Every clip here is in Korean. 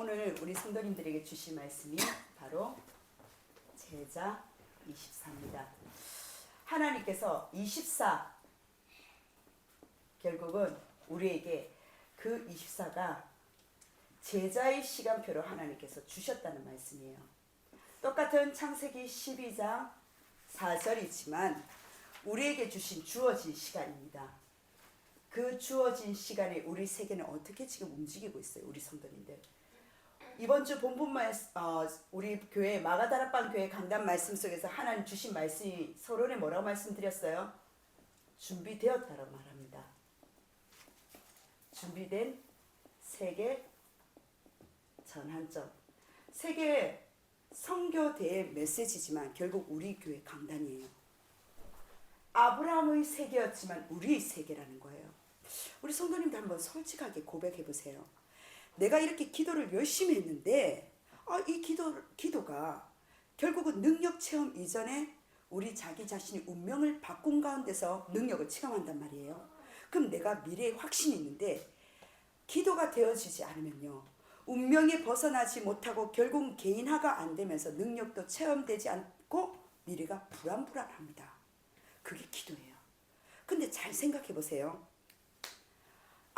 오늘 우리 성도님들에게 주실 말씀이 바로 제자 24입니다. 하나님께서 24 결국은 우리에게 그 24가 제자의 시간표로 하나님께서 주셨다는 말씀이에요. 똑같은 창세기 12장 4절이지만 우리에게 주어진 시간입니다. 그 주어진 시간에 우리 세계는 어떻게 지금 움직이고 있어요, 우리 성도님들? 이번 주 본문 우리 교회 마가다락방 교회 강단 말씀 속에서 하나님 주신 말씀이 서론에 뭐라고 말씀드렸어요? 준비되었다고 말합니다. 준비된 세계 전환점. 세계 선교대의 메시지지만 결국 우리 교회 강단이에요. 아브라함의 세계였지만 우리의 세계라는 거예요. 우리 성도님들 한번 솔직하게 고백해 보세요. 내가 이렇게 기도를 열심히 했는데 이 기도가 결국은 능력 체험 이전에 우리 자기 자신이 운명을 바꾼 가운데서 능력을 체험한단 말이에요. 그럼 내가 미래에 확신이 있는데 기도가 되어지지 않으면요, 운명에 벗어나지 못하고 결국 개인화가 안 되면서 능력도 체험되지 않고 미래가 불안합니다. 그게 기도예요. 근데 잘 생각해 보세요.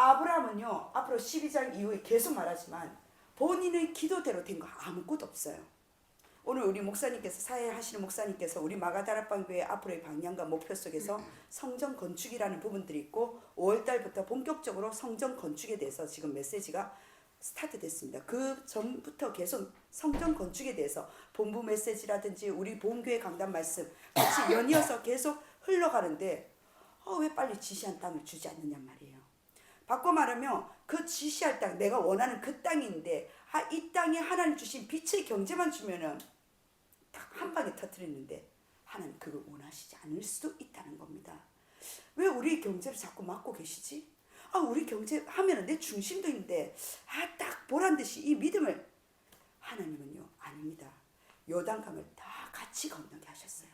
아브라함은요, 앞으로 12장 이후에 계속 말하지만 본인의 기도대로 된 거 아무것도 없어요. 오늘 우리 목사님께서, 사회하시는 목사님께서 우리 마가다락방 교회 앞으로의 방향과 목표 속에서 성전 건축이라는 부분들이 있고 5월달부터 본격적으로 성전 건축에 대해서 지금 메시지가 스타트 됐습니다. 그 전부터 계속 성전 건축에 대해서 본부 메시지라든지 우리 본교회 강단 말씀 같이 연이어서 계속 흘러가는데 왜 빨리 지시한 땅을 주지 않느냐 말이에요. 바꿔 말하면 그 지시할 땅, 내가 원하는 그 땅인데 이 땅에 하나님 주신 빛의 경제만 주면은 딱 한 방에 터뜨리는데 하나님 그걸 원하시지 않을 수도 있다는 겁니다. 왜 우리 경제를 자꾸 막고 계시지? 우리 경제 하면은 내 중심도 있는데 딱 보란 듯이 이 믿음을, 하나님은요 아닙니다. 요단강을 다 같이 건너게 하셨어요.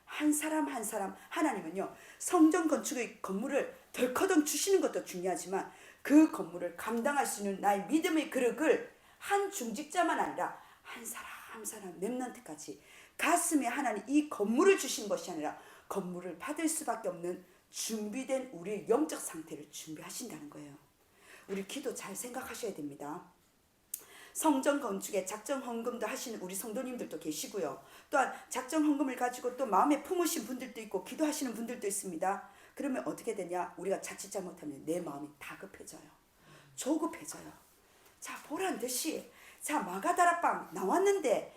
한 사람 한 사람. 하나님은요 성전 건축의 건물을 덜커덩 주시는 것도 중요하지만 그 건물을 감당할 수 있는 나의 믿음의 그릇을 한 중직자만 아니라 한 사람 한 사람 렘넌트까지 가슴에 하나님 이 건물을 주신 것이 아니라 건물을 받을 수밖에 없는 준비된 우리의 영적 상태를 준비하신다는 거예요. 우리 기도 잘 생각하셔야 됩니다. 성전 건축에 작정 헌금도 하시는 우리 성도님들도 계시고요. 또한 작정 헌금을 가지고 또 마음에 품으신 분들도 있고 기도하시는 분들도 있습니다. 그러면 어떻게 되냐? 우리가 자칫 잘못하면 내 마음이 다급해져요. 조급해져요. 자, 보란 듯이 마가다락방 나왔는데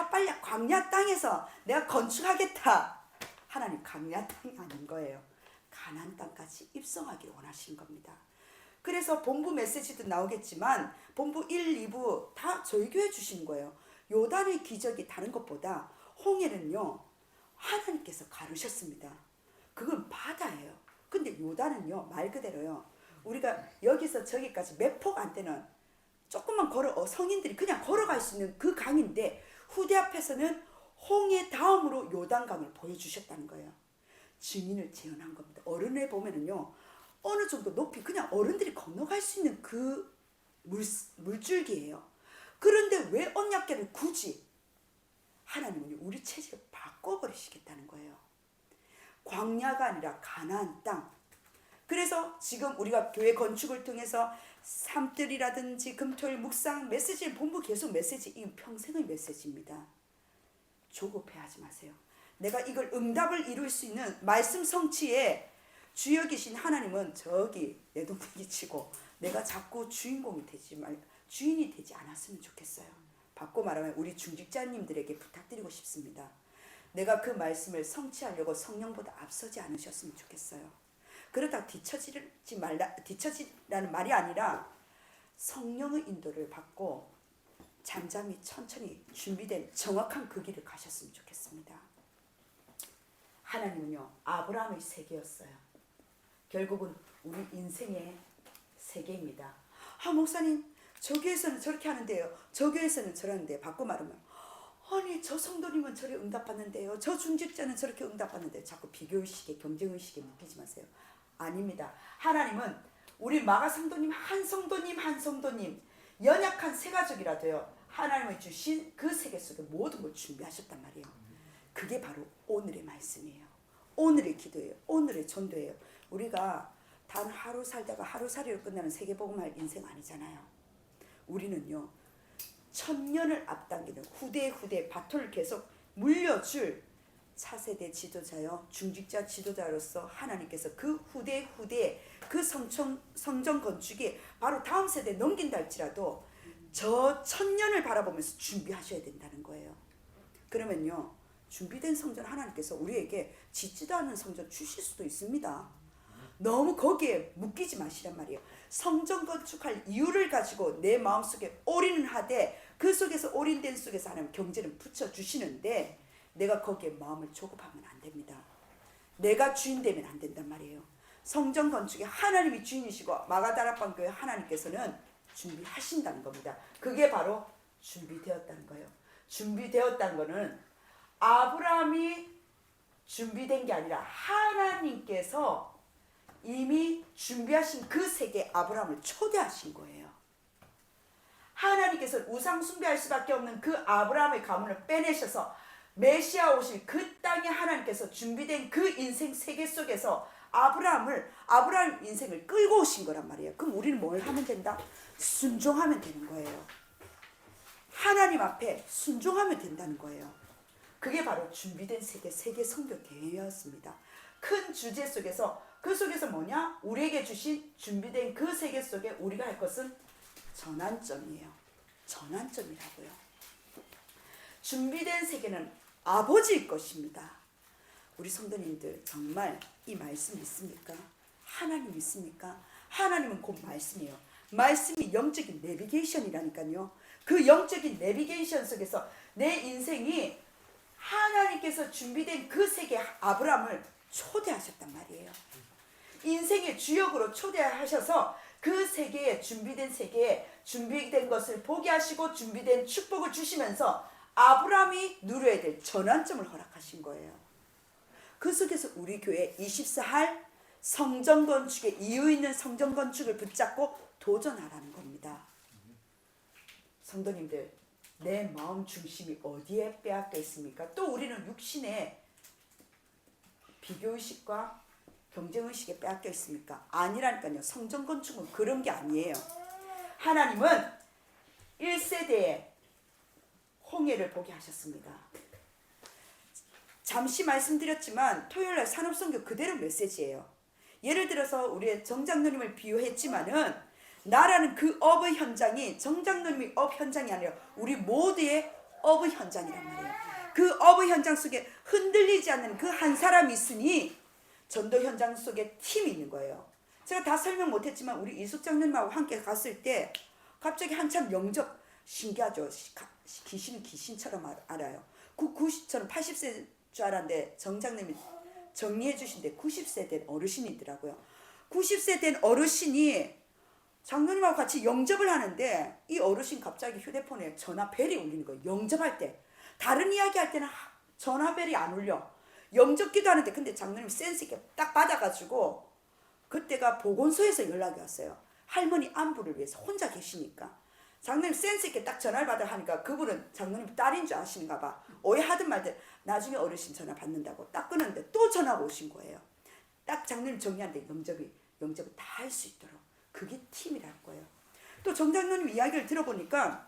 빨리 광야 땅에서 내가 건축하겠다. 하나님 광야 땅이 아닌 거예요. 가나안 땅까지 입성하기를 원하시는 겁니다. 그래서 본부 메시지도 나오겠지만 본부 1, 2부 다 저희 교회 주신 거예요. 요단의 기적이 다른 것보다 홍해는요 하나님께서 가르셨습니다. 그건 바다예요. 근데 요단은요 말 그대로요, 우리가 여기서 저기까지 몇 폭 안 되는 조금만 성인들이 그냥 걸어갈 수 있는 그 강인데 후대 앞에서는 홍해 다음으로 요단강을 보여주셨다는 거예요. 증인을 재현한 겁니다. 어른에 보면은요 어느 정도 높이 그냥 어른들이 건너갈 수 있는 그 물줄기예요. 그런데 왜 언약궤를 굳이? 하나님은 우리 체질을 바꿔버리시겠다는 거예요. 광야가 아니라 가나안 땅. 그래서 지금 우리가 교회 건축을 통해서 삼뜰이라든지 금토일 묵상 메시지, 본부 계속 메시지, 이 평생의 메시지입니다. 조급해하지 마세요. 내가 이걸 응답을 이룰 수 있는 말씀 성취에 주여 계신 하나님은 저기 내 동생이 치고 내가 자꾸 주인이 되지 않았으면 좋겠어요. 바꿔 말하면 우리 중직자님들에게 부탁드리고 싶습니다. 내가 그 말씀을 성취하려고 성령보다 앞서지 않으셨으면 좋겠어요. 그러다 뒤처지라는 말이 아니라 성령의 인도를 받고 잠잠히 천천히 준비된 정확한 그 길을 가셨으면 좋겠습니다. 하나님은요 아브라함의 세계였어요. 결국은 우리 인생의 세계입니다. 목사님 저 교회에서는 저렇게 하는데요, 저 교회에서는 저러는데, 바꿔 말하면 아니 저 성도님은 저래 응답받는데요, 저 중직자는 저렇게 응답받는데요. 자꾸 비교의식에 경쟁의식에 묶이지 마세요. 아닙니다. 하나님은 우리 마가 성도님 한 성도님 연약한 새 가족이라도요 하나님의 주신 그 세계 속에 모든 걸 준비하셨단 말이에요. 그게 바로 오늘의 말씀이에요. 오늘의 기도예요. 오늘의 전도예요. 우리가 단 하루 살다가 하루살이로 끝나는 세계복음할 인생 아니잖아요. 우리는요 1000년을 앞당기는 후대 바톤을 계속 물려줄 차세대 지도자요 중직자 지도자로서 하나님께서 그 후대 그 성전 건축이 바로 다음 세대에 넘긴다 할지라도 저 1000년을 바라보면서 준비하셔야 된다는 거예요. 그러면요 준비된 성전 하나님께서 우리에게 짓지도 않는 성전 주실 수도 있습니다. 너무 거기에 묶이지 마시란 말이에요. 성전 건축할 이유를 가지고 내 마음속에 올인을 하되 그 속에서 올인된 속에서 하나님 경제는 붙여주시는데 내가 거기에 마음을 조급하면 안 됩니다. 내가 주인 되면 안 된단 말이에요. 성전 건축에 하나님이 주인이시고 마가다락방 교회 하나님께서는 준비하신다는 겁니다. 그게 바로 준비되었다는 거예요. 준비되었다는 거는 아브라함이 준비된 게 아니라 하나님께서 이미 준비하신 그 세계에 아브라함을 초대하신 거예요. 하나님께서 우상 숭배할 수밖에 없는 그 아브라함의 가문을 빼내셔서 메시아 오실 그 땅에 하나님께서 준비된 그 인생 세계 속에서 아브라함 인생을 끌고 오신 거란 말이에요. 그럼 우리는 뭘 하면 된다? 순종하면 되는 거예요. 하나님 앞에 순종하면 된다는 거예요. 그게 바로 준비된 세계 선교 대회였습니다. 큰 주제 속에서 그 속에서 뭐냐? 우리에게 주신 준비된 그 세계 속에 우리가 할 것은 전환점이에요. 전환점이라고요. 준비된 세계는 아버지일 것입니다. 우리 성도님들 정말 이 말씀 믿습니까? 하나님 믿습니까? 하나님은 곧 말씀이에요. 말씀이 영적인 내비게이션이라니까요. 그 영적인 내비게이션 속에서 내 인생이 하나님께서 준비된 그 세계 아브라함을 초대하셨단 말이에요. 인생의 주역으로 초대하셔서 그 세계에 준비된 것을 보게 하시고 준비된 축복을 주시면서 아브라함이 누려야 될 전환점을 허락하신 거예요. 그 속에서 우리 교회 24할 성전 건축에 이유 있는 성전 건축을 붙잡고 도전하라는 겁니다. 성도님들, 내 마음 중심이 어디에 빼앗겨 있습니까? 또 우리는 육신의 비교의식과 경쟁의식에 빼앗겨 있습니까? 아니라니까요. 성전 건축은 그런 게 아니에요. 하나님은 1세대에 홍해를 보게 하셨습니다. 잠시 말씀드렸지만 토요일날 산업선교 그대로 메시지예요. 예를 들어서 우리의 정장로님을 비유했지만은 나라는 그 업의 현장이 정장로님의 업 현장이 아니라 우리 모두의 업의 현장이란 말이에요. 그 업의 현장 속에 흔들리지 않는 그 한 사람이 있으니 전도 현장 속에 팀이 있는 거예요. 제가 다 설명 못했지만 우리 이숙장님하고 함께 갔을 때 갑자기 한참 영접 신기하죠. 귀신은 귀신처럼 알아요. 저는 80세 줄 알았는데 정장님이 정리해 주신데 90세 된 어르신이더라고요. 90세 된 어르신이 장로님하고 같이 영접을 하는데 이 어르신 갑자기 휴대폰에 전화벨이 울리는 거예요. 영접할 때. 다른 이야기 할 때는 전화벨이 안 울려. 영접기도 하는데 근데 장로님 센스 있게 딱 받아가지고 그때가 보건소에서 연락이 왔어요. 할머니 안부를 위해서 혼자 계시니까. 장로님 센스 있게 딱 전화를 받아 하니까 그분은 장로님 딸인 줄 아시는가 봐. 오해하든 말든 나중에 어르신 전화 받는다고 딱 끊었는데 또 전화가 오신 거예요. 딱 장로님 정리하는데 영접을 다 할 수 있도록. 그게 팀이랄 거예요. 또 정장로님 이야기를 들어보니까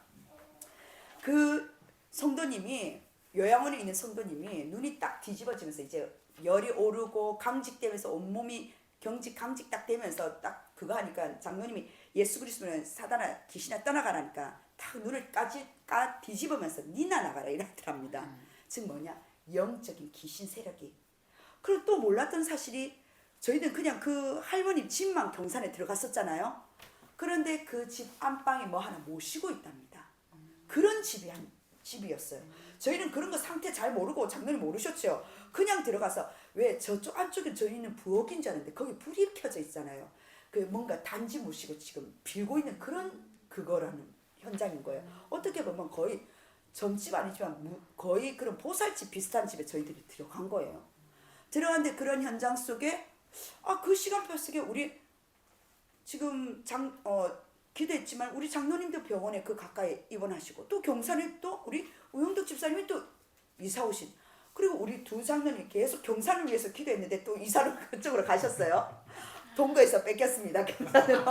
그 성도님이 요양원에 있는 성도님이 눈이 딱 뒤집어지면서 이제 열이 오르고 강직되면서 온몸이 강직 딱 되면서 딱 그거 하니까 장로님이 예수 그리스도는 사단아 귀신아 떠나가라니까 딱 눈을 뒤집으면서 니나 나가라 이러더랍니다. 즉 뭐냐 영적인 귀신 세력이. 그리고 또 몰랐던 사실이 저희는 그냥 그 할머니 집만 경산에 들어갔었잖아요. 그런데 그 집 안방에 뭐 하나 모시고 있답니다. 그런 집이었어요. 저희는 그런 거 상태 잘 모르고 장로님 모르셨죠. 그냥 들어가서 왜 저쪽 안쪽에 저희는 부엌인 줄 알았는데 거기 불이 켜져 있잖아요. 그 뭔가 단지 모시고 지금 빌고 있는 그런 그거라는 현장인 거예요. 어떻게 보면 거의 점집 아니지만 거의 그런 보살집 비슷한 집에 저희들이 들어간 거예요. 들어갔는데 그런 현장 속에 그 시간표 속에 우리 지금 기도했지만 우리 장로님도 병원에 그 가까이 입원하시고 또 경산에 또 우리 우영덕 집사님이 또 이사 오신, 그리고 우리 두 장로님 계속 경산을 위해서 기도했는데 또 이사로 그쪽으로 가셨어요. 동거에서 뺏겼습니다. 경산으로.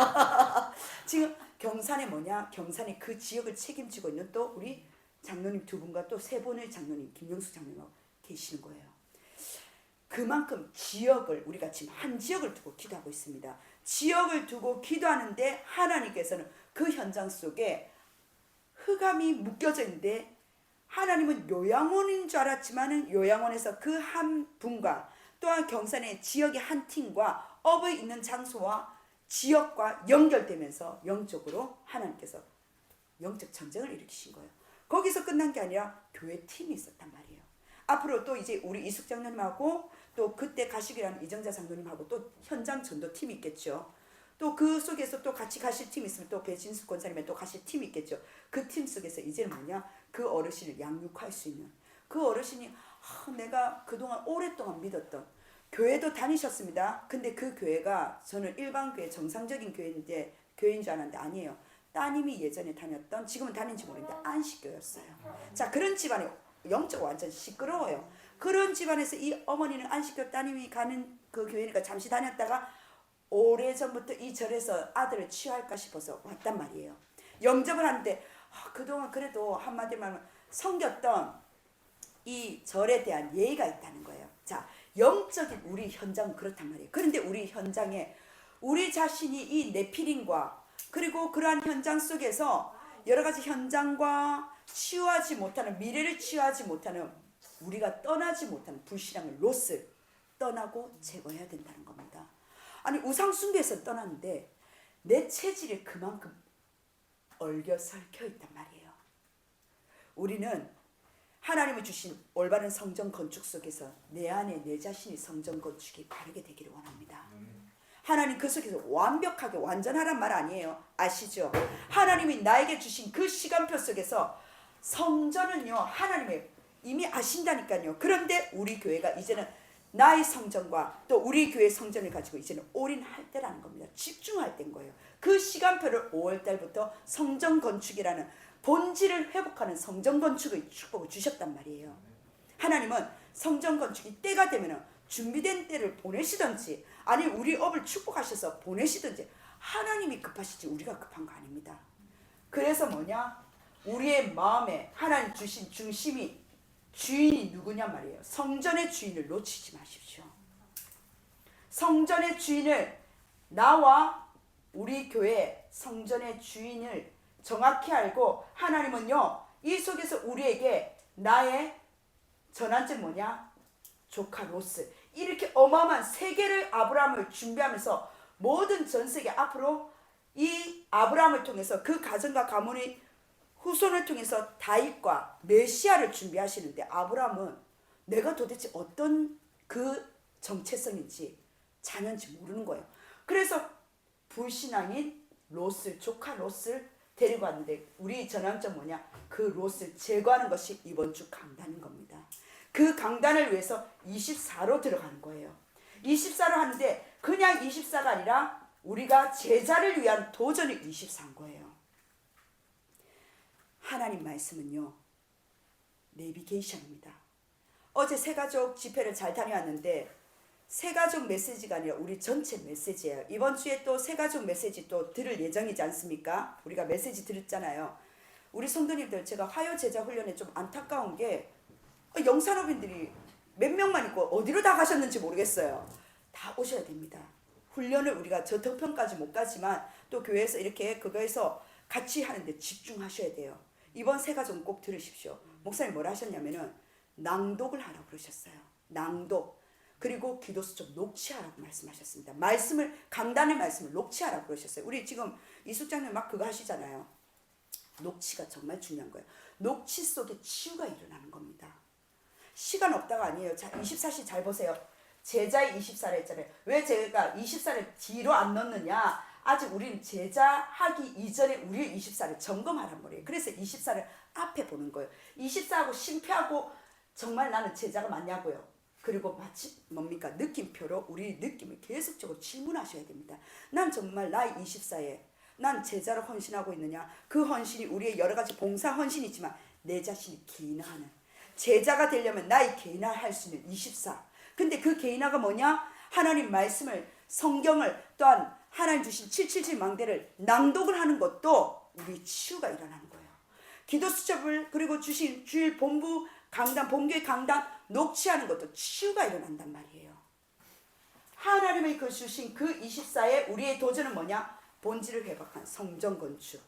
지금 경산에 뭐냐? 경산에 그 지역을 책임지고 있는 또 우리 장로님 두 분과 또 세 분의 장로님, 김영수 장로님하고 계시는 거예요. 그만큼 지역을, 우리가 지금 한 지역을 두고 기도하고 있습니다. 지역을 두고 기도하는데 하나님께서는 그 현장 속에 흑암이 묶여져 있는데, 하나님은 요양원인 줄 알았지만은 요양원에서 그 한 분과 또한 경산의 지역의 한 팀과 업의 있는 장소와 지역과 연결되면서 영적으로 하나님께서 영적 전쟁을 일으키신 거예요. 거기서 끝난 게 아니라 교회 팀이 있었단 말이에요. 앞으로 또 이제 우리 이숙 장로님하고 또 그때 가시기라는 이정자 장로님하고 또 현장 전도 팀이 있겠죠. 또 그 속에서 또 같이 가실 팀이 있으면 또 배진숙 권사님이 또 가실 팀이 있겠죠. 그 팀 속에서 이제는 뭐냐? 그 어르신을 양육할 수 있는, 그 어르신이 내가 그동안 오랫동안 믿었던 교회도 다니셨습니다. 근데 그 교회가 저는 일반 교회, 정상적인 교회인 줄 알았는데 아니에요. 따님이 예전에 다녔던, 지금은 다닌지 모르겠는데 안식교였어요. 자, 그런 집안이 영적 완전 시끄러워요. 그런 집안에서 이 어머니는 안식교 따님이 가는 그 교회니까 잠시 다녔다가 오래전부터 이 절에서 아들을 취할까 싶어서 왔단 말이에요. 영접을 하는데 그동안 그래도 한마디로 하면 섬겼던 이 절에 대한 예의가 있다는 거예요. 자, 영적인 우리 현장은 그렇단 말이에요. 그런데 우리 현장에 우리 자신이 이 네피림과 그리고 그러한 현장 속에서 여러 가지 현장과 치유하지 못하는, 미래를 치유하지 못하는, 우리가 떠나지 못하는 불신앙을, 롯을 떠나고 제거해야 된다는 겁니다. 아니, 우상숭배에서 떠났는데 내 체질이 그만큼 얽혀 설켜 있단 말이에요. 우리는 하나님이 주신 올바른 성전 건축 속에서 내 안에 내 자신이 성전 건축이 바르게 되기를 원합니다. 하나님 그 속에서 완벽하게 완전하란 말 아니에요. 아시죠? 하나님이 나에게 주신 그 시간표 속에서 성전은요, 하나님이 이미 아신다니까요. 그런데 우리 교회가 이제는 나의 성전과 또 우리 교회 성전을 가지고 이제는 올인할 때라는 겁니다. 집중할 때인 거예요. 그 시간표를 5월달부터 성전 건축이라는 본질을 회복하는 성전 건축의 축복을 주셨단 말이에요. 하나님은 성전 건축이 때가 되면 준비된 때를 보내시든지, 아니 우리 업을 축복하셔서 보내시든지, 하나님이 급하시지 우리가 급한 거 아닙니다. 그래서 뭐냐? 우리의 마음에 하나님 주신 중심이, 주인이 누구냐 말이에요. 성전의 주인을 놓치지 마십시오. 성전의 주인을, 나와 우리 교회 성전의 주인을 정확히 알고, 하나님은요 이 속에서 우리에게 나의 전환점 뭐냐? 조카 롯을, 이렇게 어마어마한 세계를 아브라함을 준비하면서 모든 전 세계 앞으로 이 아브라함을 통해서 그 가정과 가문의 후손을 통해서 다윗과 메시아를 준비하시는데, 아브라함은 내가 도대체 어떤 그 정체성인지 자는지 모르는 거예요. 그래서 불신앙인 롯을, 조카 롯을 데리고 왔는데, 우리 전환점 뭐냐? 그 롯을 제거하는 것이 이번 주 강단인 겁니다. 그 강단을 위해서 24로 들어가는 거예요. 24로 하는데 그냥 24가 아니라 우리가 제자를 위한 도전이 24인 거예요. 하나님 말씀은요, 내비게이션입니다. 어제 새가족 집회를 잘 다녀왔는데 새가족 메시지가 아니라 우리 전체 메시지예요. 이번 주에 또 새가족 메시지 또 들을 예정이지 않습니까? 우리가 메시지 들었잖아요. 우리 성도님들, 제가 화요 제자 훈련에 좀 안타까운 게 영산업인들이 몇 명만 있고 어디로 다 가셨는지 모르겠어요. 다 오셔야 됩니다. 훈련을 우리가 저 덕평까지 못 가지만 또 교회에서 이렇게 그거에서 같이 하는데 집중하셔야 돼요. 이번 새가족 꼭 들으십시오. 목사님 뭐라 하셨냐면은 낭독을 하라고 그러셨어요. 낭독. 그리고 기도수 좀 녹취하라고 말씀하셨습니다. 말씀을, 강단의 말씀을 녹취하라고 그러셨어요. 우리 지금 이숙장님 막 그거 하시잖아요. 녹취가 정말 중요한 거예요. 녹취 속에 치유가 일어나는 겁니다. 시간 없다가 아니에요. 자, 24시 잘 보세요. 제자의 24를 했잖아요. 왜 제가 24를 뒤로 안 넣느냐? 아직 우리는 제자하기 이전에 우리의 24를 점검하란 말이에요. 그래서 24를 앞에 보는 거예요. 24하고 심표하고 정말 나는 제자가 맞냐고요. 그리고 마치 뭡니까? 느낌표로 우리 느낌을 계속적으로 질문하셔야 됩니다. 난 정말 나의 24에 난 제자로 헌신하고 있느냐? 그 헌신이 우리의 여러 가지 봉사 헌신이지만 내 자신이 개인화하는, 제자가 되려면 나의 개인화할 수 있는 24. 근데 그 개인화가 뭐냐? 하나님 말씀을, 성경을, 또한 하나님 주신 777 망대를 낭독을 하는 것도 우리 치유가 일어나는 거예요. 기도 수첩을, 그리고 주신 주일 본부 강단, 본교회 강단 녹취하는 것도 치유가 일어난단 말이에요. 하나님의 그 주신 그 24에 우리의 도전은 뭐냐? 본질을 회복한 성전 건축.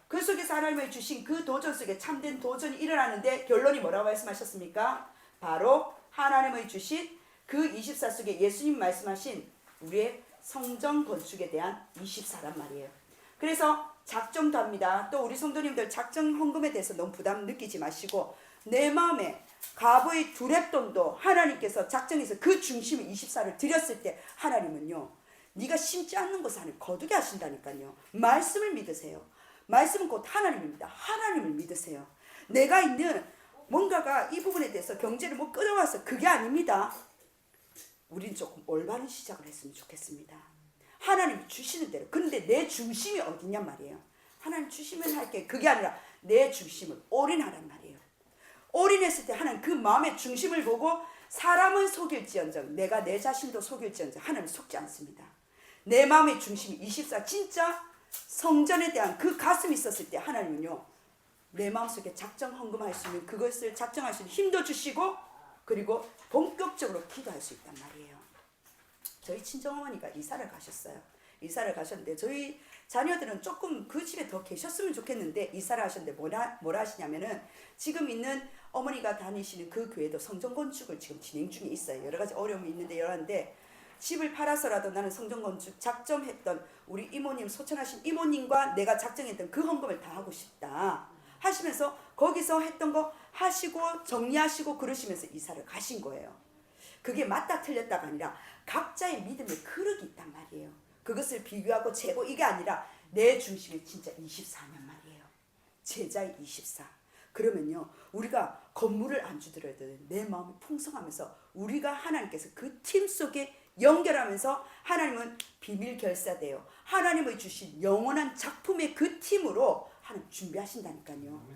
그 속에서 하나님의 주신 그 도전 속에 참된 도전이 일어나는데 결론이 뭐라고 말씀하셨습니까? 바로 하나님의 주신 그 24 속에 예수님 말씀하신 우리의 성전 건축에 대한 24란 말이에요. 그래서 작정도 합니다. 또 우리 성도님들 작정 헌금에 대해서 너무 부담 느끼지 마시고, 내 마음에 갑의 두렙돈도 하나님께서 작정해서 그 중심에 24를 드렸을 때 하나님은요, 네가 심지 않는 것을 하나님 거두게 하신다니까요. 말씀을 믿으세요. 말씀은 곧 하나님입니다. 하나님을 믿으세요. 내가 있는 뭔가가 이 부분에 대해서 경제를 뭐 끌어와서 그게 아닙니다. 우린 조금 올바른 시작을 했으면 좋겠습니다. 하나님이 주시는 대로. 근데 내 중심이 어디냔 말이에요. 하나님 주시면 할게, 그게 아니라 내 중심을 올인하란 말이에요. 올인했을 때 하나님 그 마음의 중심을 보고 사람은 속일지언정 내가 내 자신도 속일지언정 하나님 속지 않습니다. 내 마음의 중심이 24, 진짜 성전에 대한 그 가슴이 있었을 때 하나님은요, 내 마음속에 작정 헌금할 수 있는 그것을 작정할 수 있는 힘도 주시고, 그리고 본격적으로 기도할 수 있단 말이에요. 저희 친정어머니가 이사를 가셨어요. 이사를 가셨는데 저희 자녀들은 조금 그 집에 더 계셨으면 좋겠는데 이사를 하셨는데 뭐라 하시냐면은, 지금 있는 어머니가 다니시는 그 교회도 성전 건축을 지금 진행 중에 있어요. 여러 가지 어려움이 있는데 여러한데, 집을 팔아서라도 나는 성전 건축 작정했던 우리 이모님, 소천하신 이모님과 내가 작정했던 그 헌금을 다 하고 싶다 하시면서 거기서 했던 거 하시고 정리하시고 그러시면서 이사를 가신 거예요. 그게 맞다 틀렸다가 아니라 각자의 믿음의 그릇이 있단 말이에요. 그것을 비교하고 재고 이게 아니라 내 중심이 진짜 24년 말이에요. 제자의 24. 그러면요, 우리가 건물을 안 주더라도 내 마음이 풍성하면서 우리가 하나님께서 그 팀 속에 연결하면서 하나님은 비밀 결사돼요. 하나님의 주신 영원한 작품의 그 팀으로 하나님 준비하신다니까요.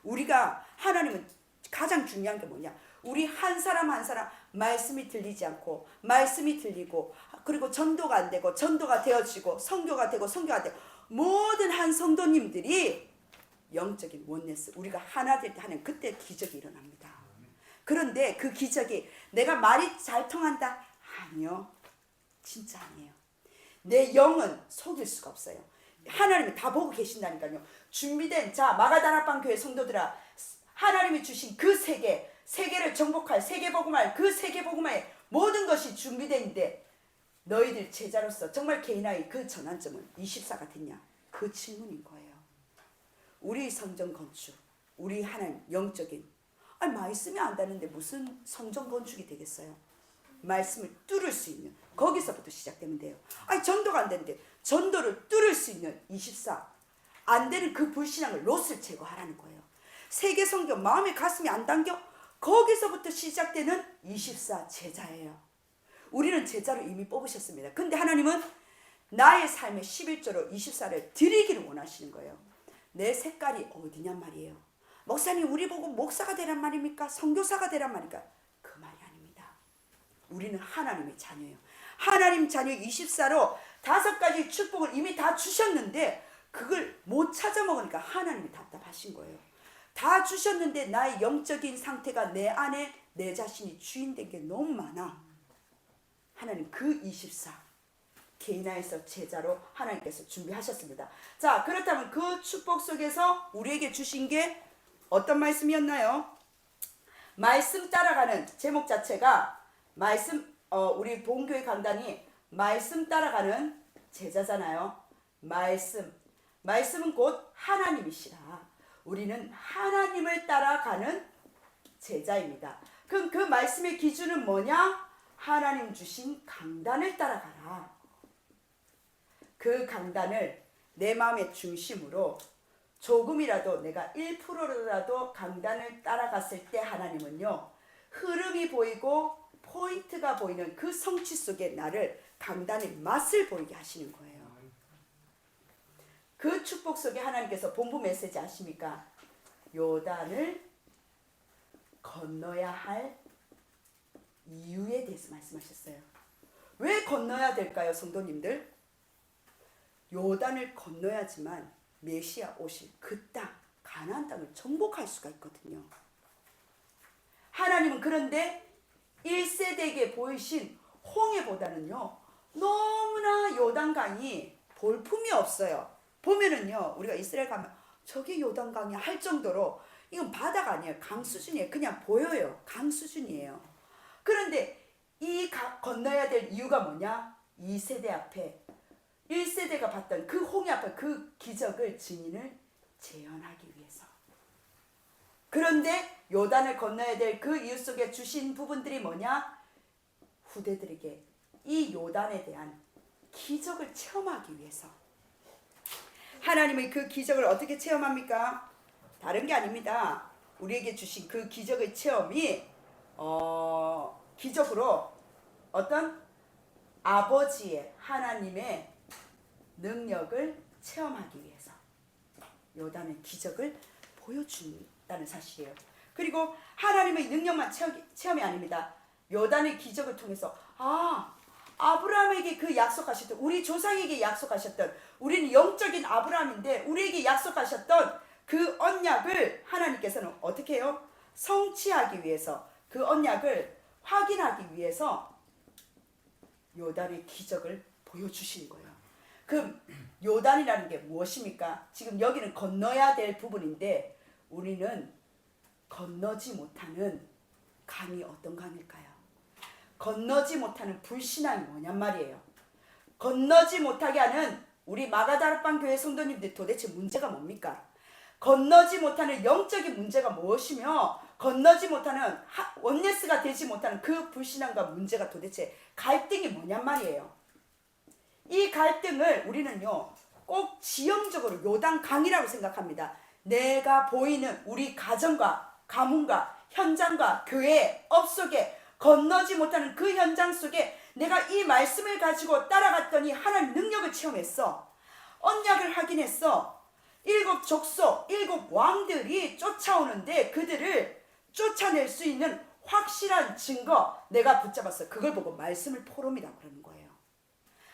우리가 하나님은 가장 중요한 게 뭐냐? 우리 한 사람 한 사람 말씀이 들리지 않고 말씀이 들리고, 그리고 전도가 안 되고 전도가 되어지고 선교가 되고 선교가 되고, 모든 한 성도님들이 영적인 원네스, 우리가 하나 될 때 하는 그때 기적이 일어납니다. 그런데 그 기적이 내가 말이 잘 통한다? 아니요. 진짜 아니에요. 내 영은 속일 수가 없어요. 하나님이 다 보고 계신다니까요. 준비된 자 마가다락방 교회 성도들아, 하나님이 주신 그 세계를 정복할 세계복음할 그 세계복음의 모든 것이 준비되어 있는데 너희들 제자로서 정말 개인의 그 전환점은 24가 됐냐? 그 질문인 거예요. 우리 성전 건축, 우리 하나님 영적인, 말씀이 안 되는데 무슨 성전 건축이 되겠어요? 말씀을 뚫을 수 있는, 거기서부터 시작되면 돼요. 전도가 안 되는데 전도를 뚫을 수 있는 24. 안 되는 그 불신앙을 롯을 제거하라는 거예요. 세계 성경 마음의 가슴이 안 당겨? 거기서부터 시작되는 24 제자예요. 우리는 제자로 이미 뽑으셨습니다. 근데 하나님은 나의 삶의 11조로 24를 드리기를 원하시는 거예요. 내 색깔이 어디냔 말이에요. 목사님 우리 보고 목사가 되란 말입니까? 선교사가 되란 말입니까? 그 말이 아닙니다. 우리는 하나님의 자녀예요. 하나님 자녀 24로 5가지 축복을 이미 다 주셨는데 그걸 못 찾아 먹으니까 하나님이 답답하신 거예요. 다 주셨는데 나의 영적인 상태가 내 안에 내 자신이 주인된 게 너무 많아. 하나님 그 24 개인화에서 제자로 하나님께서 준비하셨습니다. 자, 그렇다면 그 축복 속에서 우리에게 주신 게 어떤 말씀이었나요? 말씀 따라가는, 제목 자체가 말씀, 우리 본교회 강단이 말씀 따라가는 제자잖아요. 말씀은 곧 하나님이시라. 우리는 하나님을 따라가는 제자입니다. 그럼 그 말씀의 기준은 뭐냐? 하나님 주신 강단을 따라가라. 그 강단을 내 마음의 중심으로 조금이라도 내가 1%라도 강단을 따라갔을 때 하나님은요, 흐름이 보이고 포인트가 보이는 그 성취 속에 나를 강단의 맛을 보이게 하시는 거예요. 그 축복 속에 하나님께서 본부 메시지 아십니까? 요단을 건너야 할 이유에 대해서 말씀하셨어요. 왜 건너야 될까요, 성도님들? 요단을 건너야지만 메시아 오실 그 땅, 가나안 땅을 정복할 수가 있거든요. 하나님은 그런데 1세대에게 보이신 홍해보다는요, 너무나 요단강이 볼품이 없어요. 보면은요, 우리가 이스라엘 가면 저게 요단강이 할 정도로 이건 바다가 아니에요. 강 수준이에요. 그냥 보여요. 강 수준이에요. 그런데 이 건너야 될 이유가 뭐냐? 2세대 앞에 1세대가 봤던 그 홍해 앞에 그 기적을 증인을 재현하기 위해서. 그런데 요단을 건너야 될 그 이유 속에 주신 부분들이 뭐냐? 후대들에게 이 요단에 대한 기적을 체험하기 위해서. 하나님의 그 기적을 어떻게 체험합니까? 다른 게 아닙니다. 우리에게 주신 그 기적의 체험이 기적으로 어떤 아버지의 하나님의 능력을 체험하기 위해서 요단의 기적을 보여준다는 사실이에요. 그리고 하나님의 능력만 체험이 아닙니다. 요단의 기적을 통해서 아브라함에게 그 약속하셨던, 우리 조상에게 약속하셨던, 우리는 영적인 아브라함인데 우리에게 약속하셨던 그 언약을 하나님께서는 어떻게 해요? 성취하기 위해서, 그 언약을 확인하기 위해서 요단의 기적을 보여주시는 거예요. 그럼 요단이라는 게 무엇입니까? 지금 여기는 건너야 될 부분인데 우리는 건너지 못하는 강이 어떤 강일까요? 건너지 못하는 불신앙이 뭐냔 말이에요. 건너지 못하게 하는 우리 마가다락방 교회 성도님들 도대체 문제가 뭡니까? 건너지 못하는 영적인 문제가 무엇이며 건너지 못하는 원네스가 되지 못하는 그 불신앙과 문제가 도대체 갈등이 뭐냔 말이에요. 이 갈등을 우리는요 꼭 지형적으로 요단강이라고 생각합니다. 내가 보이는 우리 가정과 가문과 현장과 교회 업속에 건너지 못하는 그 현장 속에 내가 이 말씀을 가지고 따라갔더니 하나님 능력을 체험했어. 언약을 확인했어. 7 족속, 7 왕들이 쫓아오는데 그들을 쫓아낼 수 있는 확실한 증거 내가 붙잡았어. 그걸 보고 말씀을 포럼이라고 그러는 거예요.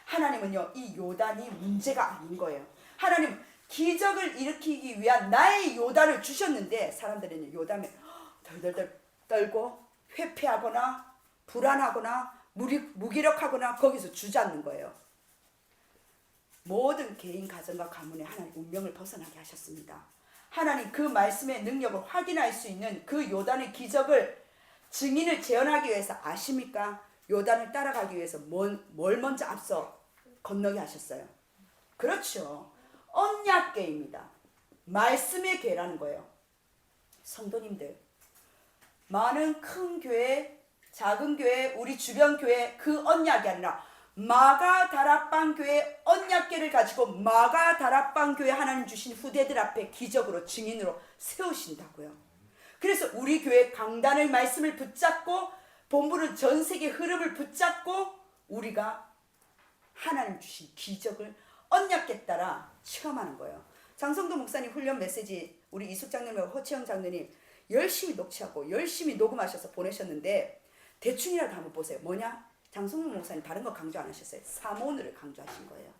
하나님은요 이 요단이 문제가 아닌 거예요. 하나님 기적을 일으키기 위한 나의 요단을 주셨는데 사람들은 요단에 덜덜덜 떨고 회피하거나 불안하거나 무기력하거나 거기서 주저앉는 거예요. 모든 개인 가정과 가문에 하나님 운명을 벗어나게 하셨습니다. 하나님 그 말씀의 능력을 확인할 수 있는 그 요단의 기적을 증인을 재현하기 위해서 아십니까? 요단을 따라가기 위해서 뭘 먼저 앞서 건너게 하셨어요? 그렇죠. 언약궤입니다. 말씀의 궤라는 거예요. 성도님들, 많은 큰 교회, 작은 교회, 우리 주변 교회 그 언약이 아니라 마가다락방 교회 언약궤를 가지고 마가다락방 교회 하나님 주신 후대들 앞에 기적으로 증인으로 세우신다고요. 그래서 우리 교회 강단의 말씀을 붙잡고 본부는 전 세계 흐름을 붙잡고 우리가 하나님 주신 기적을 언약궤 따라 체험하는 거예요. 장성도 목사님 훈련 메시지 우리 이숙 장로님과 허치영 장로님 열심히 녹취하고 열심히 녹음하셔서 보내셨는데 대충이라도 한번 보세요. 뭐냐? 장성도 목사님 다른 거 강조 안 하셨어요. 사모늘을 강조하신 거예요.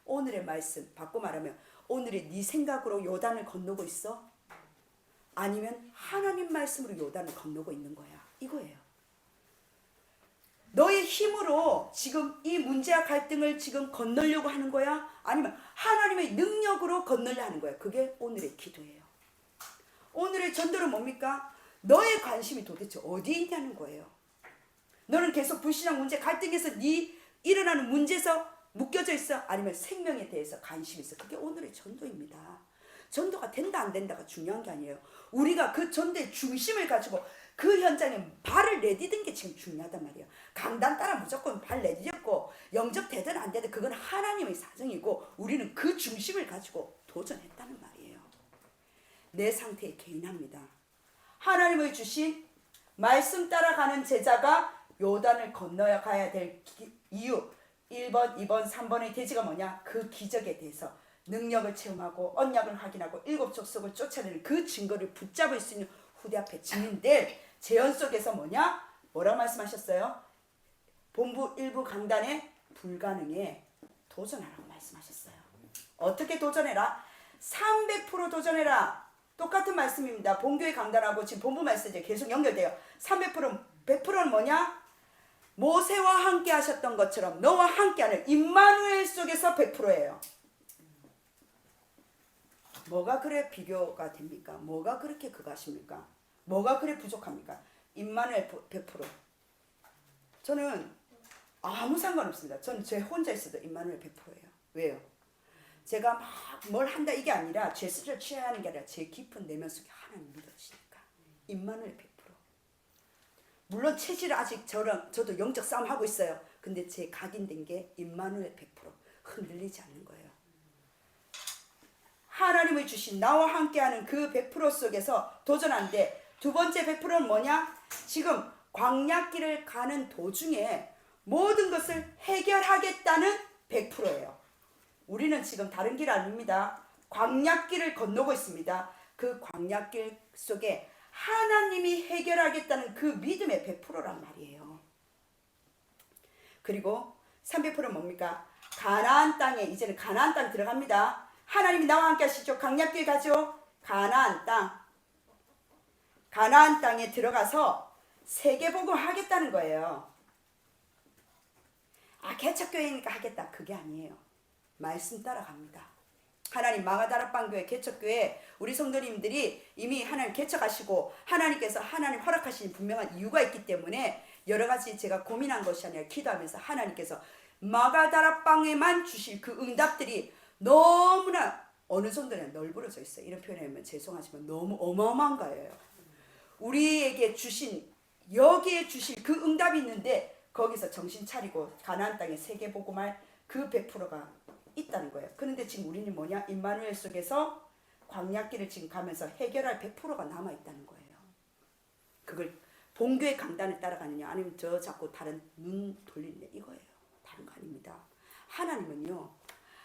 오늘의 말씀 바꿔 말하면 오늘의 네 생각으로 요단을 건너고 있어? 아니면 하나님 말씀으로 요단을 건너고 있는 거야. 이거예요. 너의 힘으로 지금 이 문제와 갈등을 지금 건너려고 하는 거야? 아니면 하나님의 능력으로 건너려 하는 거야? 그게 오늘의 기도예요. 오늘의 전도는 뭡니까? 너의 관심이 도대체 어디에 있냐는 거예요. 너는 계속 불신앙 문제, 갈등에서 네 일어나는 문제에서 묶여져 있어? 아니면 생명에 대해서 관심이 있어? 그게 오늘의 전도입니다. 전도가 된다 안 된다가 중요한 게 아니에요. 우리가 그 전도의 중심을 가지고 그 현장에 발을 내디딘 게 지금 중요하단 말이에요. 강단 따라 무조건 발 내디뎠고 영접 되든 안 되든 그건 하나님의 사정이고 우리는 그 중심을 가지고 도전했다는 말이에요. 내 상태에 개인합니다. 하나님의 주신 말씀 따라가는 제자가 요단을 건너야 가야 될 이유 1번, 2번, 3번의 대지가 뭐냐? 그 기적에 대해서 능력을 체험하고 언약을 확인하고 일곱 족속을 쫓아내는 그 증거를 붙잡을 수 있는 후대 앞에 증인될 재현 속에서 뭐라고 말씀하셨어요? 본부 일부 강단에 불가능에 도전하라고 말씀하셨어요. 어떻게 도전해라? 300% 도전해라. 똑같은 말씀입니다. 본교의 강단하고 지금 본부 말씀이 계속 연결돼요. 300% 100%는 뭐냐? 모세와 함께 하셨던 것처럼 너와 함께하는 임마누엘 속에서 100%예요. 뭐가 그래 비교가 됩니까? 뭐가 그렇게 그가십니까? 뭐가 그래 부족합니까? 임마누엘 100%. 저는 아무 상관없습니다. 저는 제 혼자 있어도 임마누엘 100%예요. 왜요? 제가 막 뭘 한다 이게 아니라 제스처를 취해야 하는 게 아니라 제 깊은 내면 속에 하나님 믿어지니까 임마누엘 100%. 물론 체질은 아직 저도 영적 싸움 하고 있어요. 근데 제 각인된 게 임마누엘 100% 흔들리지 않는 거예요. 하나님을 주신 나와 함께하는 그 100% 속에서 도전하는데 두 번째 100%는 뭐냐? 지금 광야길을 가는 도중에 모든 것을 해결하겠다는 100%예요. 우리는 지금 다른 길 아닙니다. 광야길을 건너고 있습니다. 그 광야길 속에 하나님이 해결하겠다는 그 믿음의 100%란 말이에요. 그리고 300%는 뭡니까? 가나안 땅에 이제는 가나안 땅 들어갑니다. 하나님이 나와 함께 하시죠. 광야길 가죠. 가나안 땅에 들어가서 세계복음 하겠다는 거예요. 개척교회니까 하겠다. 그게 아니에요. 말씀 따라갑니다. 하나님 마가다락방교회 개척교회 우리 성도님들이 이미 하나님 개척하시고 하나님께서 하나님 허락하신 분명한 이유가 있기 때문에 여러 가지 제가 고민한 것이 아니라 기도하면서 하나님께서 마가다락방에만 주실 그 응답들이 너무나 어느 정도냐 널브러져 있어요. 이런 표현하면 죄송하지만 너무 어마어마한 거예요. 우리에게 주신 여기에 주실 그 응답이 있는데 거기서 정신 차리고 가나안 땅에 세계복음할 그 100%가 있다는 거예요. 그런데 지금 우리는 뭐냐? 임마누엘 속에서 광야길을 지금 가면서 해결할 100%가 남아있다는 거예요. 그걸 본교의 강단을 따라가느냐 아니면 저 자꾸 다른 눈 돌리느냐 이거예요. 다른 거 아닙니다. 하나님은요.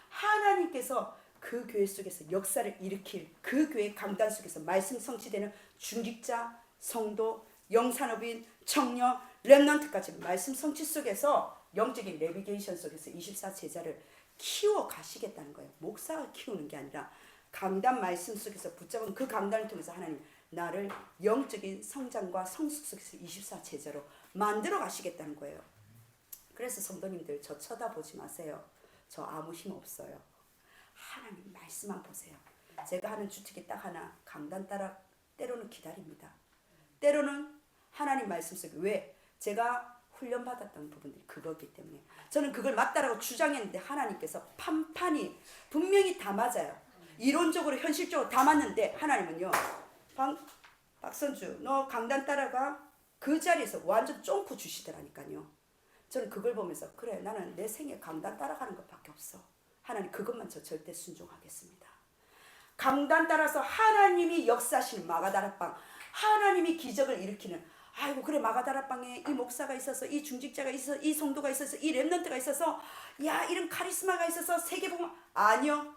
하나님께서 그 교회 속에서 역사를 일으킬 그 교회 강단 속에서 말씀 성취되는 중직자, 성도, 영산업인, 청년, 렘넌트까지 말씀 성취 속에서 영적인 내비게이션 속에서 24제자를 키워 가시겠다는 거예요. 목사가 키우는 게 아니라 강단 말씀 속에서 붙잡은 그 강단을 통해서 하나님 나를 영적인 성장과 성숙 속에서 24제자로 만들어 가시겠다는 거예요. 그래서 성도님들 저 쳐다보지 마세요. 저 아무 힘 없어요. 하나님 말씀만 보세요. 제가 하는 주특기 딱 하나 강단 따라 때로는 기다립니다. 때로는 하나님 말씀 속에 왜? 제가 훈련받았던 부분들이 그거기 때문에 저는 그걸 맞다라고 주장했는데 하나님께서 판판이 분명히 다 맞아요. 이론적으로 현실적으로 다 맞는데 하나님은요. 박선주 너 강단 따라가 그 자리에서 완전 쫑고 주시더라니까요. 저는 그걸 보면서 그래 나는 내 생에 강단 따라가는 것밖에 없어. 하나님 그것만 저 절대 순종하겠습니다. 강단 따라서 하나님이 역사하시는 마가다락방 하나님이 기적을 일으키는 아이고 그래 마가다락방에 이 목사가 있어서 이 중직자가 있어서 이 성도가 있어서 이 렘넌트가 있어서 야 이런 카리스마가 있어서 세계복음 아니요.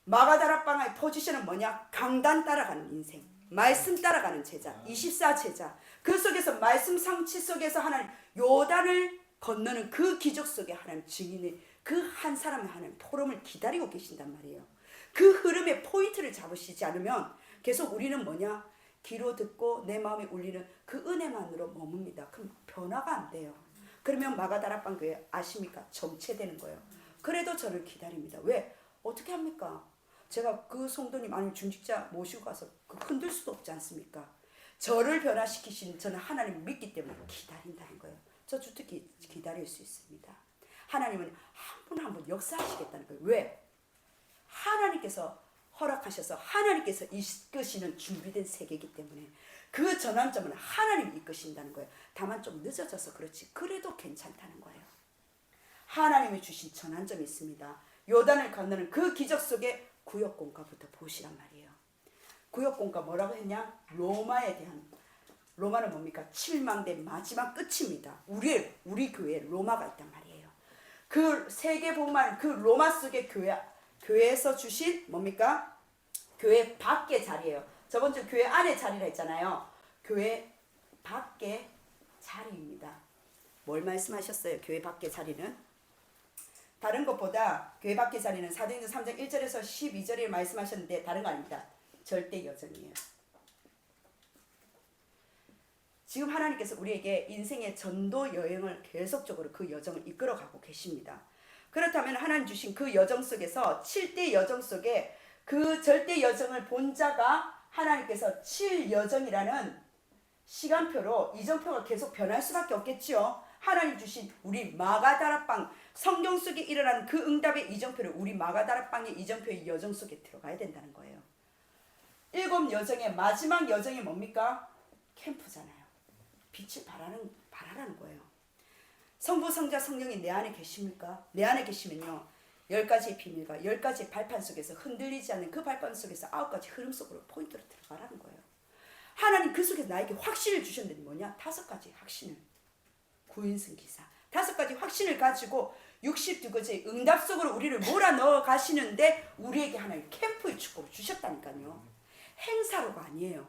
마가다락방의 포지션은 뭐냐? 강단 따라가는 인생 말씀 따라가는 제자 24제자 그 속에서 말씀 상치 속에서 하나님 요단을 건너는 그 기적 속에 하나님 증인의 그 한 사람의 하나님 포럼을 기다리고 계신단 말이에요. 그 흐름의 포인트를 잡으시지 않으면 계속 우리는 뭐냐? 귀로 듣고 내 마음에 울리는 그 은혜만으로 머뭅니다. 그럼 변화가 안 돼요. 그러면 마가다락방 교회 아십니까? 정체되는 거예요. 그래도 저를 기다립니다. 왜? 어떻게 합니까? 제가 그 성도님 아니면 중직자 모시고 가서 흔들 수도 없지 않습니까? 저를 변화시키신 저는 하나님을 믿기 때문에 기다린다는 거예요. 저 주특기 기다릴 수 있습니다. 하나님은 한 분 한 분 역사하시겠다는 거예요. 왜? 하나님께서 허락하셔서 하나님께서 이끄시는 준비된 세계이기 때문에 그 전환점은 하나님이 이끄신다는 거예요. 다만 좀 늦어져서 그렇지 그래도 괜찮다는 거예요. 하나님이 주신 전환점이 있습니다. 요단을 건너는 그 기적 속에 구역공가부터 보시란 말이에요. 구역공가 뭐라고 했냐? 로마에 대한 로마는 뭡니까? 칠망대 마지막 끝입니다. 우리 교회에 로마가 있단 말이에요. 그 세계복음하는 그 로마 속의 교회 교회에서 주신 뭡니까? 교회 밖의 자리예요. 저번 주 교회 안의 자리라 했잖아요. 교회 밖의 자리입니다. 뭘 말씀하셨어요? 교회 밖의 자리는? 다른 것보다 교회 밖의 자리는 사도행전 3장 1절에서 12절에 말씀하셨는데 다른 거 아닙니다. 절대 여정이에요. 지금 하나님께서 우리에게 인생의 전도 여행을 계속적으로 그 여정을 이끌어가고 계십니다. 그렇다면 하나님 주신 그 여정 속에서 7대 여정 속에 그 절대 여정을 본 자가 하나님께서 7여정이라는 시간표로 이정표가 계속 변할 수밖에 없겠지요. 하나님 주신 우리 마가다락방 성경 속에 일어난 그 응답의 이정표를 우리 마가다락방의 이정표의 여정 속에 들어가야 된다는 거예요. 7여정의 마지막 여정이 뭡니까? 캠프잖아요. 빛을 발하라는 거예요. 성부, 성자, 성령이 내 안에 계십니까? 내 안에 계시면요. 10가지의 비밀과 10가지의 발판 속에서 흔들리지 않는 그 발판 속에서 9가지 흐름 속으로 포인트로 들어가라는 거예요. 하나님 그 속에서 나에게 확신을 주셨는데 뭐냐? 5가지 확신을. 구인승 기사. 5가지 확신을 가지고 62가지의 응답 속으로 우리를 몰아넣어 가시는데 우리에게 하나님 캠프의 축복을 주셨다니까요. 행사로가 아니에요.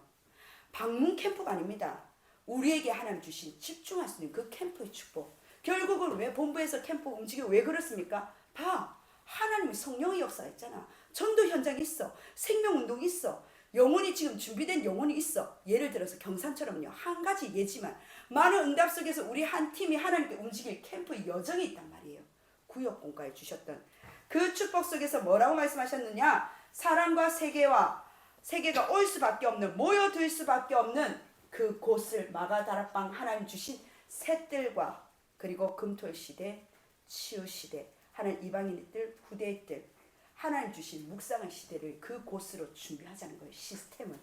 방문 캠프가 아닙니다. 우리에게 하나님 주신 집중할 수 있는 그 캠프의 축복. 결국은 왜 본부에서 캠프 움직여 왜 그렇습니까? 봐. 하나님의 성령의 역사가 있잖아. 전도 현장이 있어. 생명운동이 있어. 영혼이 지금 준비된 영혼이 있어. 예를 들어서 경산처럼요. 한 가지 예지만 많은 응답 속에서 우리 한 팀이 하나님께 움직일 캠프의 여정이 있단 말이에요. 구역공과에 주셨던 그 축복 속에서 뭐라고 말씀하셨느냐? 사람과 세계가 올 수밖에 없는 모여들 수밖에 없는 그 곳을 마가다락방 하나님 주신 셋들과 그리고 금토일 시대, 치유 시대, 하나님 이방인들, 후대들, 하나님 주신 묵상의 시대를 그 곳으로 준비하자는 거예요. 시스템을.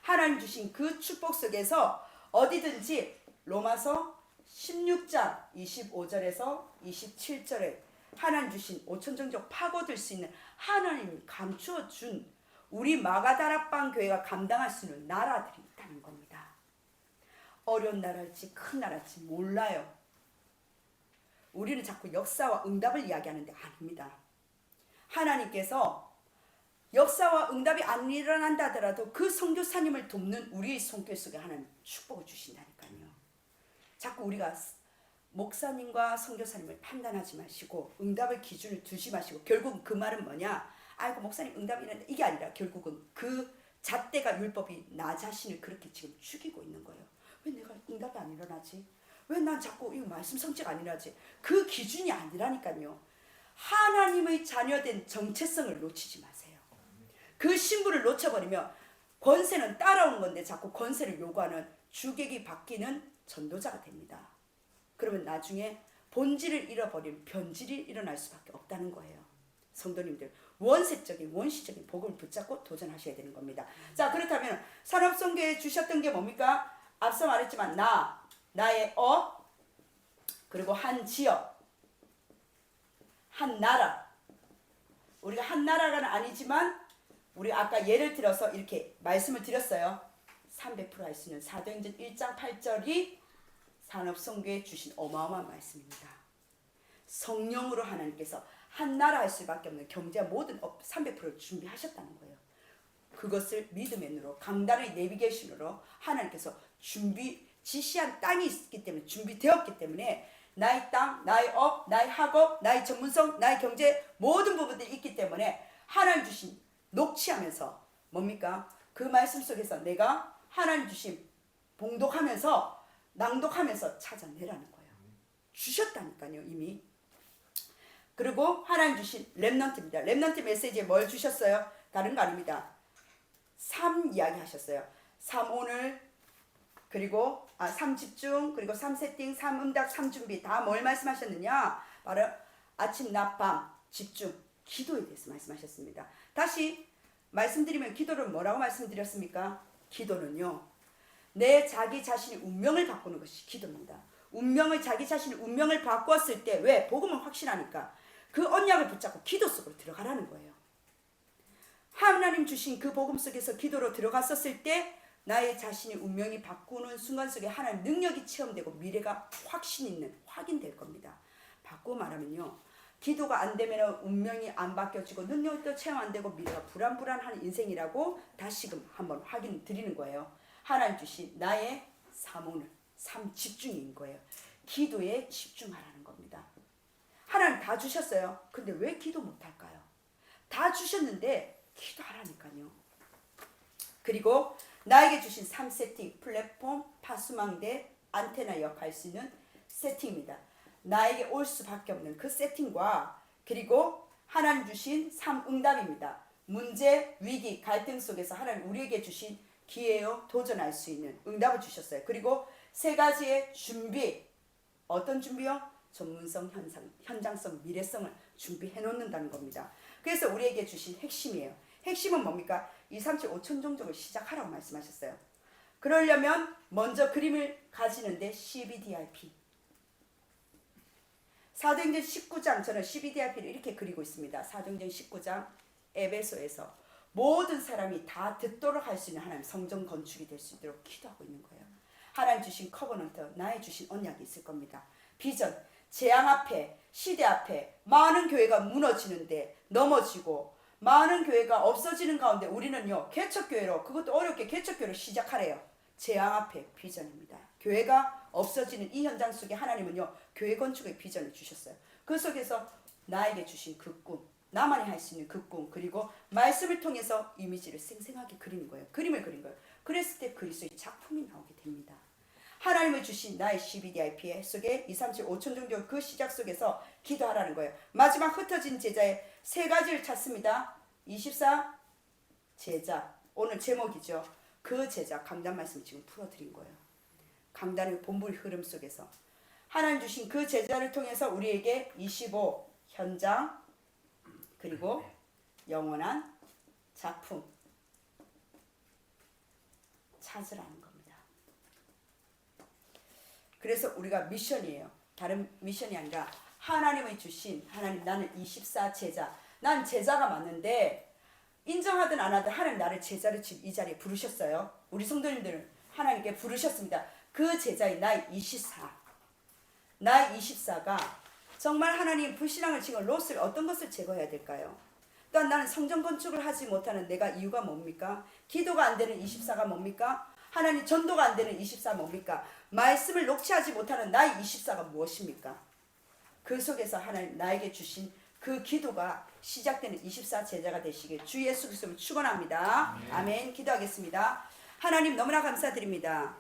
하나님 주신 그 축복 속에서 어디든지 로마서 16장 25절에서 27절에 하나님 주신 5천 정적 파고들 수 있는 하나님이 감추어 준 우리 마가다락방 교회가 감당할 수 있는 나라들이 있다는 겁니다. 어려운 나라일지 큰 나라일지 몰라요. 우리는 자꾸 역사와 응답을 이야기하는데 아닙니다. 하나님께서 역사와 응답이 안 일어난다 하더라도 그 선교사님을 돕는 우리의 손길 속에 하나님 축복을 주신다니까요. 자꾸 우리가 목사님과 선교사님을 판단하지 마시고 응답의 기준을 두지 마시고 결국은 그 말은 뭐냐? 아이고 목사님 응답이 있는데 이게 아니라 결국은 그 잣대가 율법이 나 자신을 그렇게 지금 죽이고 있는 거예요. 왜 내가 응답이 안 일어나지? 왜 난 자꾸 이 말씀 성취가 안 일어나지? 그 기준이 아니라니까요. 하나님의 자녀된 정체성을 놓치지 마세요. 그 신분을 놓쳐버리면 권세는 따라오는 건데 자꾸 권세를 요구하는 주객이 바뀌는 전도자가 됩니다. 그러면 나중에 본질을 잃어버린 변질이 일어날 수밖에 없다는 거예요. 성도님들 원색적인 원시적인 복음을 붙잡고 도전하셔야 되는 겁니다. 자, 그렇다면 산업선교에 주셨던 게 뭡니까? 앞서 말했지만 나의 그리고 한 지역, 한 나라. 우리가 한 나라가 아니지만 우리 아까 예를 들어서 이렇게 말씀을 드렸어요. 300% 할 수 있는 사도행전 1장 8절이 산업선교에 주신 어마어마한 말씀입니다. 성령으로 하나님께서 한 나라 할 수밖에 없는 경제와 모든 300%를 준비하셨다는 거예요. 그것을 믿음의 눈으로 강단의 내비게이션으로 하나님께서 지시한 땅이 있기 때문에 준비되었기 때문에 나의 땅, 나의 나의 학업, 나의 전문성, 나의 경제 모든 부분들이 있기 때문에 하나님 주신 녹취하면서 뭡니까? 그 말씀 속에서 내가 하나님 주신 봉독하면서 낭독하면서 찾아내라는 거예요. 주셨다니까요 이미. 그리고 하나님 주신 렘넌트입니다. 렘넌트 메시지에 뭘 주셨어요? 다른 거 아닙니다. 삶 이야기 하셨어요. 삶 오늘 그리고 삶 집중 그리고 삶 세팅 삶 응답 삶 준비 다 뭘 말씀하셨느냐? 바로 아침 낮 밤 집중 기도에 대해서 말씀하셨습니다. 다시 말씀드리면 기도를 뭐라고 말씀드렸습니까? 기도는요 내 자기 자신의 운명을 바꾸는 것이 기도입니다. 자기 자신의 운명을 바꾸었을 때 왜? 복음은 확신하니까 그 언약을 붙잡고 기도 속으로 들어가라는 거예요. 하나님 주신 그 복음 속에서 기도로 들어갔었을 때 나의 자신의 운명이 바꾸는 순간 속에 하나님 능력이 체험되고 미래가 확신될 겁니다. 바꾸고 말하면요 기도가 안 되면 운명이 안 바뀌어지고 능력도 체험 안 되고 미래가 불안불안한 인생이라고 다시금 한번 확인 드리는 거예요. 하나님 주신 나의 삶 집중인 거예요. 기도에 집중하라는 겁니다. 하나님 다 주셨어요. 근데 왜 기도 못할까요? 다 주셨는데 기도하라니까요. 그리고 나에게 주신 3세팅, 플랫폼, 파수망대, 안테나 역할 수 있는 세팅입니다. 나에게 올 수밖에 없는 그 세팅과 그리고 하나님 주신 3응답입니다. 문제, 위기, 갈등 속에서 하나님 우리에게 주신 기회요 도전할 수 있는 응답을 주셨어요. 그리고 3가지의 준비. 어떤 준비요? 전문성, 현장성, 미래성을 준비해 놓는다는 겁니다. 그래서 우리에게 주신 핵심이에요. 핵심은 뭡니까? 2, 3, 7, 5천 종족을 시작하라고 말씀하셨어요. 그러려면 먼저 그림을 가지는데 CBDIP. 사도행전 19장, 저는 CBDIP를 이렇게 그리고 있습니다. 사도행전 19장 에베소에서 모든 사람이 다 듣도록 할 수 있는 하나님 성전 건축이 될 수 있도록 기도하고 있는 거예요. 하나님 주신 커버넌트, 나의 주신 언약이 있을 겁니다. 비전, 재앙 앞에, 시대 앞에 많은 교회가 무너지는데 넘어지고 많은 교회가 없어지는 가운데 우리는요 개척교회로, 그것도 어렵게 개척교회로 시작하래요. 재앙 앞에 비전입니다. 교회가 없어지는 이 현장 속에 하나님은요 교회 건축의 비전을 주셨어요. 그 속에서 나에게 주신 그 꿈, 나만이 할 수 있는 그 꿈, 그리고 말씀을 통해서 이미지를 생생하게 그리는 거예요. 그림을 그린 거예요. 그랬을 때 그리스도의 작품이 나오게 됩니다. 하나님을 주신 나의 CBDIP 속에 2, 3, 7, 5천 종족 그 시작 속에서 기도하라는 거예요. 마지막 흩어진 제자의 3가지를 찾습니다. 24 제자, 오늘 제목이죠. 그 제자, 강단 말씀 지금 풀어드린 거예요. 강단의 본불 흐름 속에서 하나님 주신 그 제자를 통해서 우리에게 25 현장, 그리고 영원한 작품 찾으라는 겁니다. 그래서 우리가 미션이에요. 다른 미션이 아니라 하나님의 주신, 하나님 나는 24 제자, 난 제자가 맞는데 인정하든 안 하든 하나님 나를 제자로 지금 이 자리에 부르셨어요. 우리 성도님들은 하나님께 부르셨습니다. 그 제자의 나이 24, 나이 24가 정말 하나님 불신앙을 지금 로스를 어떤 것을 제거해야 될까요? 또한 나는 성전 건축을 하지 못하는 내가 이유가 뭡니까? 기도가 안 되는 24가 뭡니까? 하나님 전도가 안 되는 24가 뭡니까? 말씀을 녹취하지 못하는 나의 24가 무엇입니까? 그 속에서 하나님 나에게 주신 그 기도가 시작되는 24 제자가 되시길 주 예수 그리스도를 축원합니다. 아멘. 기도하겠습니다. 하나님 너무나 감사드립니다.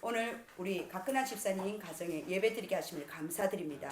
오늘 우리 박근아 집사님 가정에 예배드리게 하심을 감사드립니다.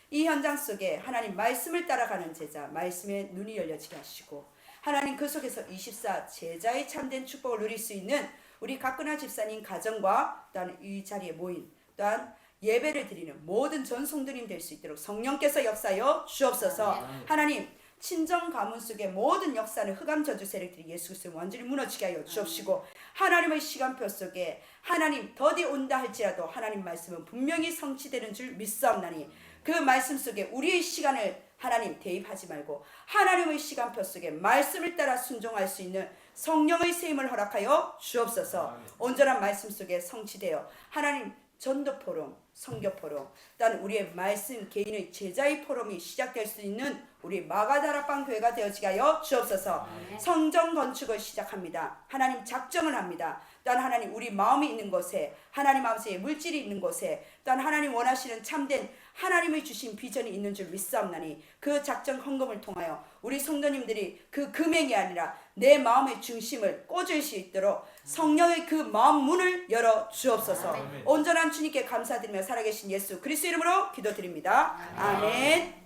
이 현장 속에 하나님 말씀을 따라가는 제자, 말씀에 눈이 열려지게 하시고 하나님 그 속에서 24 제자의 참된 축복을 누릴 수 있는 우리 박근아 집사님 가정과 또한 이 자리에 모인 또한 예배를 드리는 모든 전성도님 될 수 있도록 성령께서 역사하여 주옵소서. 하나님 친정 가문 속의 모든 역사는 흑암 저주 세력들이 예수 그리스도 완전히 무너지게 하여 주옵시고 하나님의 시간표 속에 하나님 더디 온다 할지라도 하나님 말씀은 분명히 성취되는 줄 믿사옵나니 그 말씀 속에 우리의 시간을 하나님 대입하지 말고 하나님의 시간표 속에 말씀을 따라 순종할 수 있는 성령의 세임을 허락하여 주옵소서. 온전한 말씀 속에 성취되어 하나님 전도 포럼, 선교 포럼, 또한 우리의 말씀 개인의 제자의 포럼이 시작될 수 있는 우리 마가다락방 교회가 되어지게 하여 주옵소서. 성전 건축을 시작합니다. 하나님 작정을 합니다. 또한 하나님 우리 마음이 있는 곳에 하나님 아버지의 물질이 있는 곳에 또한 하나님 원하시는 참된 하나님의 주신 비전이 있는 줄 믿사옵나니 그 작정 헌금을 통하여 우리 성도님들이 그 금액이 아니라 내 마음의 중심을 꽂을 수 있도록 성령의 그 마음 문을 열어 주옵소서. 온전한 주님께 감사드리며 살아계신 예수 그리스도 이름으로 기도드립니다. 아멘.